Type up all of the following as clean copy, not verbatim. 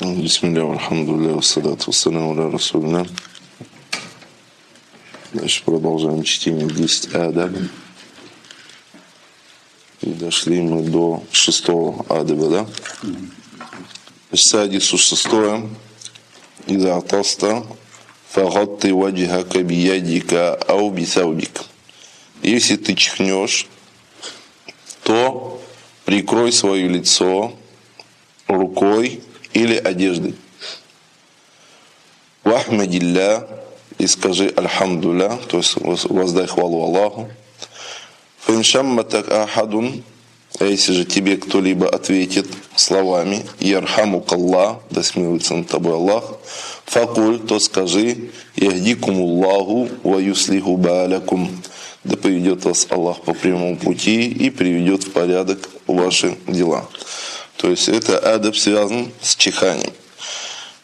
Бисмилля, алхамдулилля, вассалату вассаляму аля расулилля. Дальше продолжаем чтение 10 адаб. И дошли мы до 6-го адаба, да? Садису 6-е. Иза атаста фагатты ваджхака биядика ау бисаудик. Если ты чихнешь, то прикрой свое лицо рукой или одеждой. Вахмадилля, и скажи альхамдулля, то есть воздай хвалу Аллаху. Финшамматак ахадун, а если же тебе кто-либо ответит словами ярхамукаллах, да смилуется над тобой Аллах, факуль, то скажи яхдикумуллаху ва юслиху баалякум, да поведет вас Аллах по прямому пути и приведет в порядок ваши дела. То есть это адаб связан с чиханием.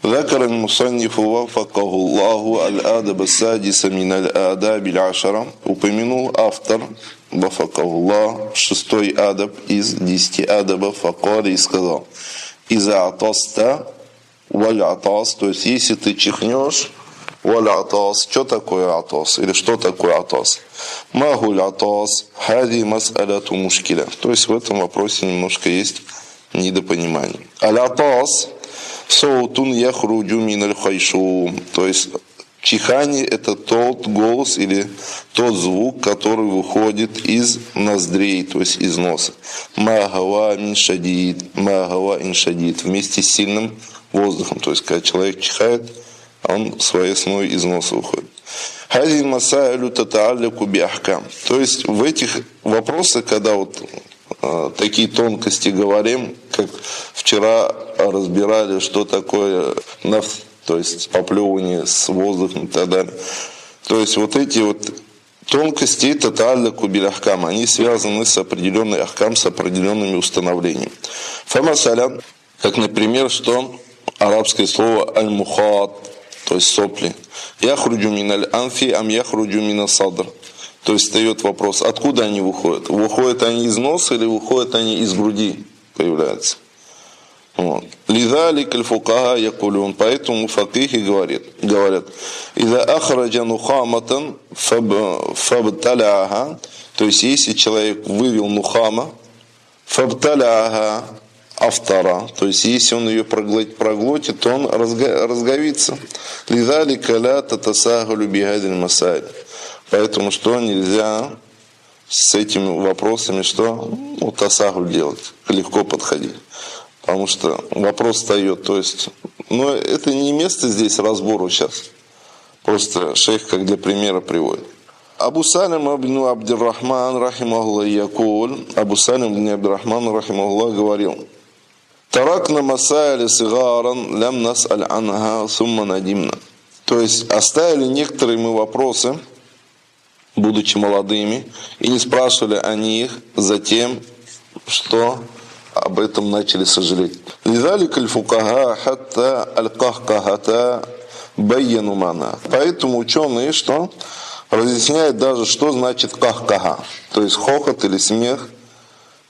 ذكر المصنف وفقه الله الآداب السادس من الآداب العشرة. Упомянул автор وفقه الله 6-й адаб из 10 адабов, факал и сказал: «Иза атаста валь атас», то есть если ты чихнешь, валь атас, что такое атас или что такое атас? Магуль атас, хади мас'аляту мушкиля. То есть в этом вопросе немножко есть недопонимание. Аль-атас соутун яхруджу миналь хайшу. То есть чихание — это тот голос или тот звук, который выходит из ноздрей, то есть из носа. Магава мин шадид, магава ин шадид, вместе с сильным воздухом. То есть когда человек чихает, он своей основой из носа выходит. Хази масаилю татаалляку биахкам. То есть в этих вопросах, когда вот такие тонкости говорим, как вчера разбирали, что такое нафт, то есть поплевывание с воздухом и так далее. То есть вот эти вот тонкости татаалляку биахкам, они связаны с определенной ахкам, с определенными установлениями. Фамасалян, как, например, что арабское слово аль-мухат, то есть сопли. Яхруджу миналь анфи ам яхруджу мина садр. То есть встает вопрос, откуда они выходят? Выходят они из носа или выходят они из груди? Появляются. Лидалик аль-фукаха якулюн. Поэтому факихи говорят, «Иза ахраджа нухаматан фабталяха», то есть если человек вывел нухама, фабталяха автора, то есть если он ее проглотит, то он разговится. Лидалик ля татасахалю бихадиль масайль. Поэтому что нельзя с этими вопросами, что тасахуль делать, легко подходить. Потому что вопрос встает, то есть, но это не место здесь разбору сейчас. Просто шейх как для примера приводит. Абу Салим ибн Абдир-Рахман рахимахуллах якуль, Абу Салим ибн Абдир-Рахман рахимахуллах говорил: «Таракна масайли сигаран лям нас'аль анха сумма надимна». То есть оставили некоторые мы вопросы, будучи молодыми, и не спрашивали о них затем, что об этом начали сожалеть. Лидалик аль-фукаха хатта аль-кахкахата байяну мана. Поэтому ученые что разъясняют даже, что значит кахкаха, то есть хохот или смех,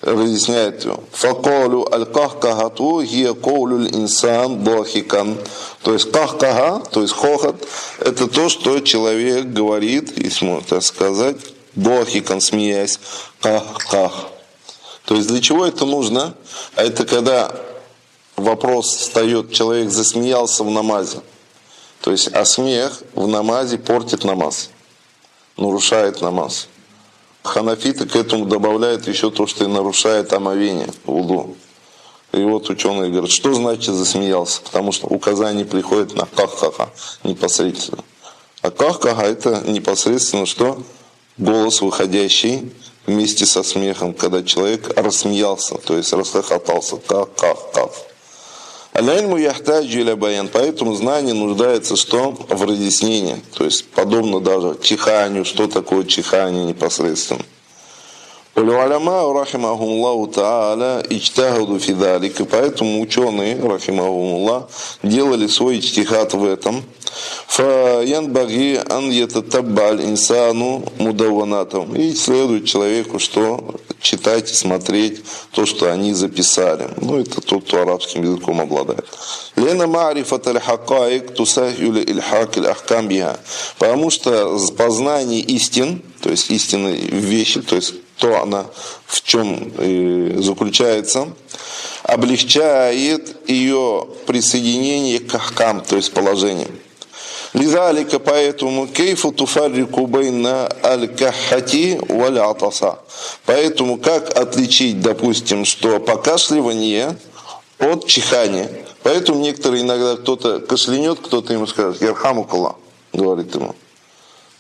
разъясняет его. Факалу аль-кахкахату хия коулю инсан дахикан. То есть кахкаха, то есть хохот, это то, что человек говорит, если можно так сказать, дахикан, смеясь, ках-ках. То есть для чего это нужно? А это когда вопрос встает, человек засмеялся в намазе. То есть, а смех в намазе портит намаз, нарушает намаз. Ханафиты к этому добавляют еще то, что и нарушает омовение, вуду. И вот ученые говорят, что значит засмеялся? Потому что указание приходит на ках-каха непосредственно. А ках-каха это непосредственно что? Голос, выходящий вместе со смехом, когда человек рассмеялся, то есть расхохотался. Ках-ках-ках. Аль-ильму яхтаджу иля баян. Поэтому знание нуждается что? В разъяснении. То есть подобно даже чиханию, что такое чихание непосредственно. Уль-уляма рахимахумуллаху та'аля ичтахаду фи далик. И поэтому ученые рахимахумуллах делали свой ичтихад в этом. Фа янбаги ан ятатабба аль-инсану мудавванатам. И следует человеку, что читать и смотреть то, что они записали. Ну, это тот, кто арабским языком обладает. Лена ма'рифат аль-хакаик тусахюлю иль-хак иль-ахкам биха. Потому что познание истин, то есть истинные вещи, то есть то она в чем заключается, облегчает ее присоединение к ахкам, то есть положениям. Лизалика, поэтому кейфу туфаррику байна аль-каххати валь-атаса. Поэтому как отличить, допустим, что покашливание от чихания? Поэтому некоторые иногда кто-то кашлянет, кто-то ему скажет «Ярхамукаллах», говорит ему.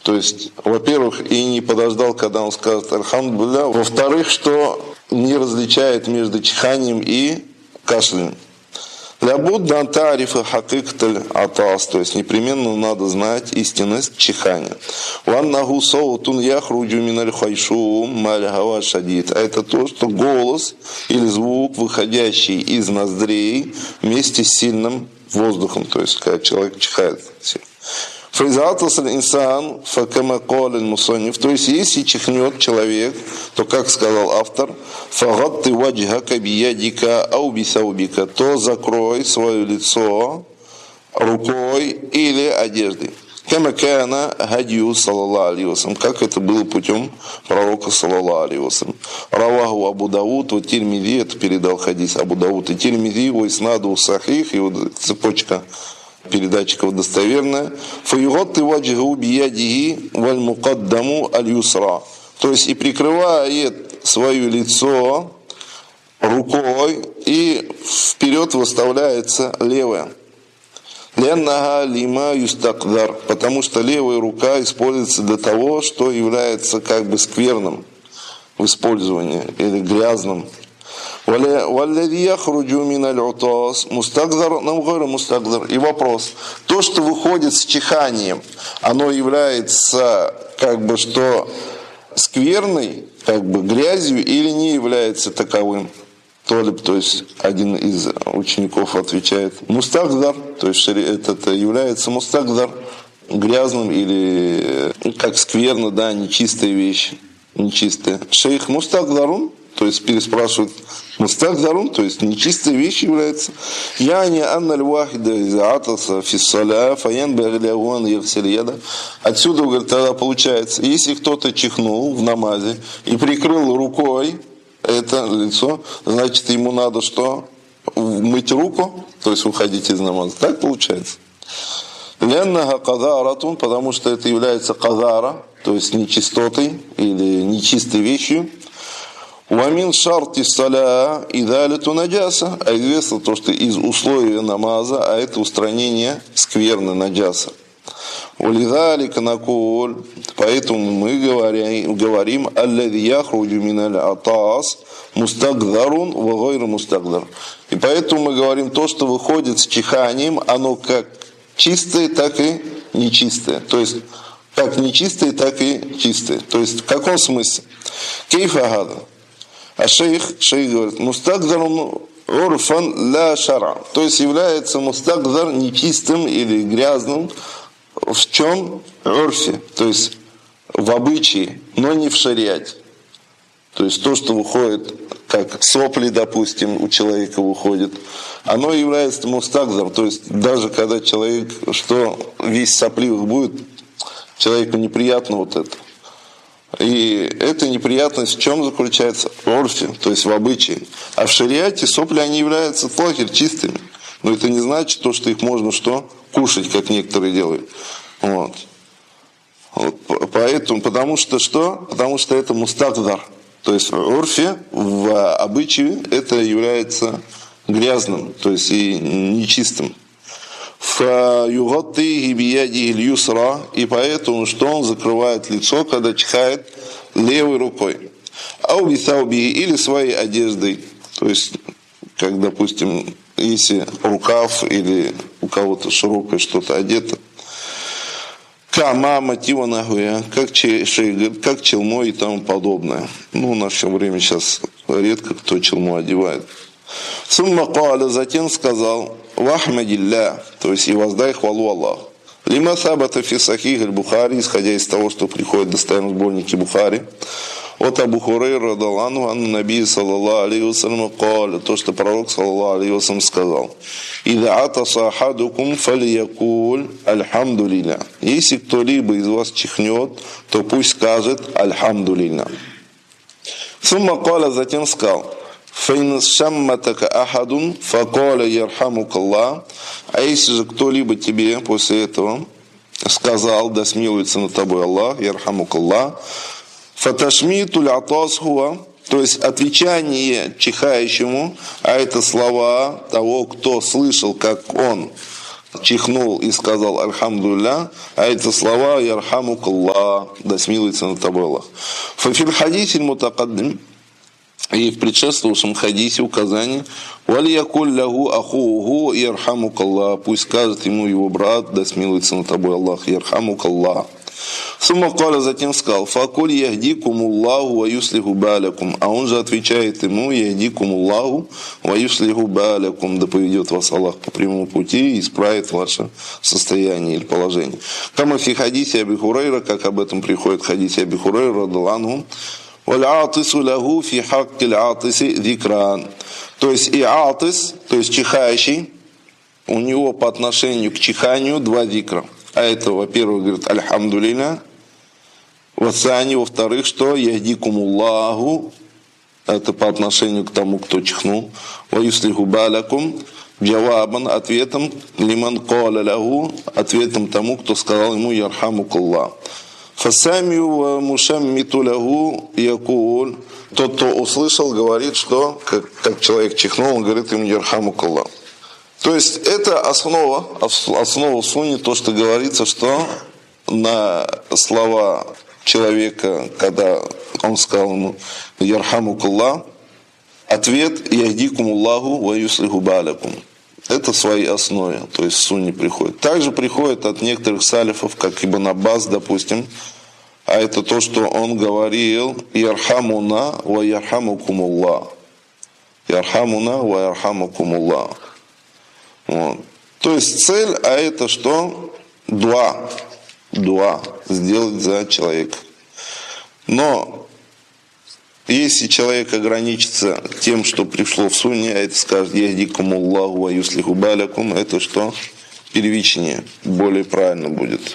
То есть, во-первых, и не подождал, когда он скажет «Альхамдулилля». Во-вторых, что не различает между чиханием и кашлем. Лябудда антарифа хакикталь атас, то есть непременно надо знать истинность чихания. Ваннаху соутун яхруджу миналь хайшум маль гава шадид. А это то, что голос или звук, выходящий из ноздрей вместе с сильным воздухом, то есть когда человек чихает. Фризатас инсан факамакол мусаниф. То есть если чихнет человек, то как сказал автор, фагатты ваджхака биядика ау бисаубика, то закрой свое лицо рукой или одеждой. Камакана хадью саллаллаху алейхи вассалям, как это было путем пророка саллаллаху алейхи вассалям. Раваху Абу Дауд, вот Тирмизи, это передал хадис Абу Дауд и Тирмизи, вайснаду сахих, и вот цепочка передатчиков достоверная. Фаюгатты ваджху биядихи валь мукаддаму аль-юсра. То есть и прикрывает свое лицо рукой, и вперед выставляется левая. Леннага лима юстакдар, потому что левая рука используется для того, что является как бы скверным в использовании или грязным. И вопрос. То, что выходит с чиханием, оно является как бы что скверной, как бы грязью, или не является таковым? То есть один из учеников отвечает мустагдар, то есть это является мустагдар грязным или как скверно, да, нечистая вещь, нечистая. Шейх мустагдарун, то есть переспрашивают мустагдарун, то есть нечистая вещь является. Яни анна аль-вахида иза атаса фи ссаля фаян баглягуан ярсильяда. Отсюда, говорит, тогда получается, если кто-то чихнул в намазе и прикрыл рукой это лицо, значит ему надо что? Мыть руку, то есть уходить из намаза. Так получается. Леннага казаратун, потому что это является казара, то есть нечистотой или нечистой вещью. Вамин шарти саля и далиту наджаса. А известно то, что из условия намаза, а это устранение скверны наджаса. Улидалика накуль, поэтому мы говорим аллади яхруджу миналь атас мустагдарун ва гайру мустагдар. И поэтому мы говорим то, что выходит с чиханием, оно как чистое, так и нечистое. То есть как нечистое, так и чистое. То есть в каком смысле? Кейфагада. А шейх говорит, мустагдарун урфан ла шара. То есть является мустагдар нечистым или грязным. В чем? Урфе, то есть в обычае, но не в шариате. То есть то, что выходит, как сопли, допустим, у человека выходит, оно является мустагдар. То есть даже когда человек, что весь сопливых будет, человеку неприятно вот это. И эта неприятность в чем заключается? В урфе, то есть в обычае. А в шариате сопли, они являются тлахир, чистыми. Но это не значит то, что их можно что? Кушать, как некоторые делают. Вот. Поэтому, потому что что? Потому что это мустагдар. То есть в урфе, в обычае, это является грязным, то есть и нечистым. И поэтому, что он закрывает лицо, когда чихает левой рукой. Или своей одеждой. То есть, как, допустим, если рукав или у кого-то широкое что-то одето, кама мотива нахуя, как челмо и тому подобное. Ну, в наше время сейчас редко кто челмо одевает. Сумма каля, затем сказал, вахмадилля, то есть и воздай хвалу Аллаху. Лима сабата фи сахих аль-Бухари, исходя из того, что приходит достоверно в сборнике Бухари, От Абу Хурайра радаллаху анху наби саллаллаху алейхи вассалям каля, то, что пророк саллаллаху алейхи вассалям сказал: «Ида атаса ахадукум фалиякуль альхамдулилля». Если кто-либо из вас чихнет, то пусть скажет альхамдулилля. Сумма каля, затем сказал: «Фейн шамматака ахадун факаля ярхамукаллах». А если же кто-либо тебе после этого сказал: «Да смилуется над тобой Аллах, ярхамукаллах», фаташмитуль атас хуа, то есть отвечание чихающему, а это слова того, кто слышал, как он чихнул и сказал альхамдулилля, а это слова ярхамукаллах, да смилуется над тобой Аллах. Фафиль хадисиль мутакаддим, и в предшествовавшем хадисе указание: «Валиякуль лягу ахуху ярхамукаллах», пусть скажет ему его брат: «Да смилуется над тобой Аллах, ярхамукаллах». Сумма каля, затем сказал: «Факуль яхдикумуллаху ва юслиху балякум». А он же отвечает ему: «Яхдикумуллаху ва юслиху балякум», да поведет вас Аллах по прямому пути и исправит ваше состояние или положение. Кама фи хадисе Аби Хурайра, как об этом приходит в хадисе Аби Хурайра радаллаху анху: «Валь-атису лягу фи хаккиль атиси зикран». То есть и атис, то есть чихающий, у него по отношению к чиханию два зикра. А это, во-первых, говорит альхамдулилля, васани, во-вторых, что яхдикумуллаху, это по отношению к тому, кто чихнул, ва юслиху балякум, джавабан, ответом, лиман каля лягу, ответом тому, кто сказал ему ярхамукаллах. Фасамию ва мушаммиту лягу якуль, тот, кто услышал, говорит, что, как человек чихнул, он говорит ему ярхамукаллах. То есть это основа в сунне, то, что говорится, что на слова человека, когда он сказал ему ярхамукаллах, ответ яхдикумуллаху ва юслиху балякум. Это в своей основе, то есть в сунне приходит. Также приходит от некоторых салифов, как Ибн Аббас, допустим, а это то, что он говорил: ярхамуна ва ярхамукумуллах. Ярхамуна ва ярхамукумуллах. Вот. То есть цель, а это что? Дуа сделать за человека. Но если человек ограничится тем, что пришло в сунне, а это скажет яхдикумуллаху ва юслиху балякум, это что? Первичнее, более правильно будет.